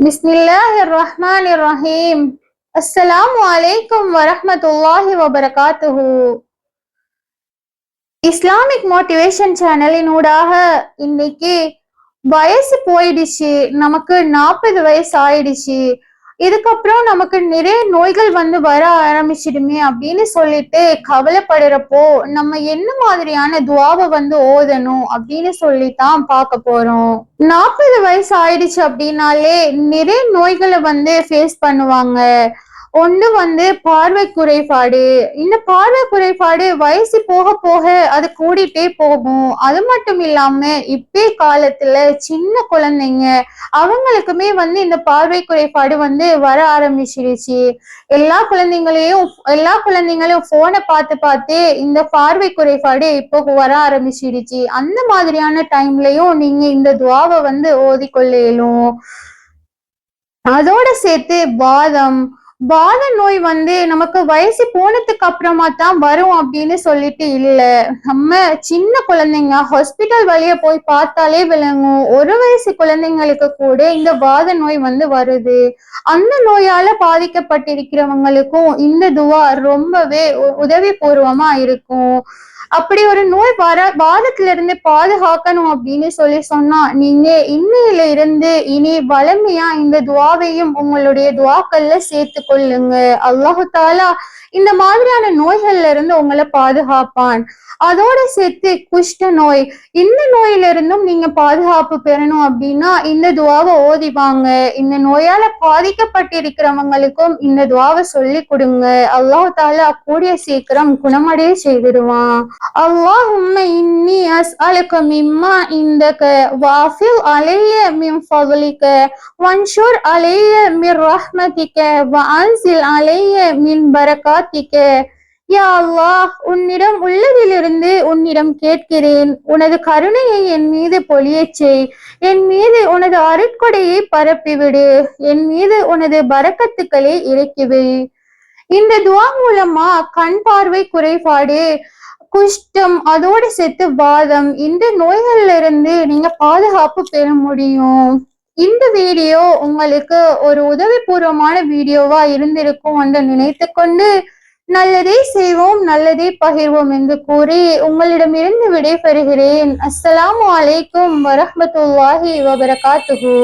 பிஸ்மில்லாஹிர்ரஹ்மானிர்ரஹீம். அஸ்ஸலாமு அலைக்கும் வரஹ்மத்துல்லாஹி வபரகாத்துஹு. இஸ்லாமிக் மோட்டிவேஷன் சேனலின் ஊடாக இன்னைக்கு வயசு போயிடுச்சு, நமக்கு 40 வயசு ஆயிடுச்சு, இதுக்கப்புறம் நமக்கு நிறைய நோய்கள் வர ஆரம்பிச்சிடுமே அப்படின்னு சொல்லிட்டு கவலைப்படுறப்போ நம்ம என்ன மாதிரியான துவாவை ஓதணும் அப்படின்னு சொல்லித்தான் பார்க்க போறோம். 40 வயசு ஆயிடுச்சு அப்படின்னாலே நிறைய நோய்களை ஃபேஸ் பண்ணுவாங்க. ஒண்ணு பார்வை குறைபாடு. இந்த பார்வை குறைபாடு வயசு போக போக அது கூடிட்டே போகும். அது மட்டும் இல்லாம இப்பே காலத்துல சின்ன குழந்தைங்க அவங்களுக்குமே இந்த பார்வை குறைபாடு வர ஆரம்பிச்சிருச்சு. எல்லா குழந்தைங்களையும் போனை பார்த்து பார்த்து இந்த பார்வை குறைபாடு இப்போ வர ஆரம்பிச்சிருச்சு. அந்த மாதிரியான டைம்லயும் நீங்க இந்த துவாவை ஓதிக்கொள்ள இயலும். அதோட சேர்த்து வாத நோய் நமக்கு வயசு போனதுக்கு அப்புறமா தான் வரும் அப்படின்னு சொல்லிட்டு இல்ல. நம்ம சின்ன குழந்தைங்க ஹாஸ்பிட்டல் வழியா போய் பார்த்தாலே விளங்கும். 1 வயசு குழந்தைங்களுக்கு கூட இந்த வாத நோய் வருது. அந்த நோயால பாதிக்கப்பட்டிருக்கிறவங்களுக்கும் இந்த துவா ரொம்பவே உதவி பூர்வமா இருக்கும். அப்படி ஒரு நோய் வாதத்துல இருந்து பாதுகாக்கணும் அப்படின்னு சொன்னா நீங்க இன்னையில இருந்து இனி வலிமையா இந்த துவாவையும் உங்களுடைய துவாக்கள்ல சேர்த்து கொள்ளுங்க. அல்லாஹு தாலா இந்த மாதிரியான நோய்கள்ல இருந்து உங்களை பாதுகாப்பான். அதோட சேர்த்து குஷ்ட நோய், இந்த நோயில இருந்தும் நீங்க பாதுகாப்பு பெறணும் அப்படின்னா இந்த துவாவை ஓதிவாங்க. இந்த நோயால பாதிக்கப்பட்டிருக்கிறவங்களுக்கும் இந்த துவாவை சொல்லி கொடுங்க. அல்லாஹு தாலா கூடிய சீக்கிரம் குணமடைய செய்திருவான். அல்லாஹும்ம இன்னி அஸ்அலுக மிம்மா இந்தக வாஃபில் அலைய மின் ஃபضலிக வன்ஷுர் அலைய மின் ரஹ்மதிக வஅன்சில் அலைய மின் பரகாத்திக. யா அல்லாஹ், உன்னிடம் உள்ளதிலிருந்து உன்னிடம் கேட்கிறேன். உனது கருணையை என் மீது பொழியச் செய். என் மீது உனது அருட்கொடையை பரப்பிவிடு. என் மீது உனது பரக்கத்துக்களை இறக்கிவை. இந்த துவா மூலமா கண் பார்வை குறைபாடு, குஷ்டம், அதோடு சேர்த்து வாதம், இந்த நோய்கள்ல இருந்து நீங்க பாதுகாப்பு பெற முடியும். இந்த வீடியோ உங்களுக்கு ஒரு உதவிபூர்வமான வீடியோவா இருந்திருக்கும் என்று நினைத்து கொண்டு நல்லதே செய்வோம், நல்லதே பகிர்வோம் என்று கூறி உங்களிடமிருந்து விடைபெறுகிறேன். அஸ்ஸலாமு அலைக்கும் வரஹ்மத்துல்லாஹி வபரகாத்துஹு.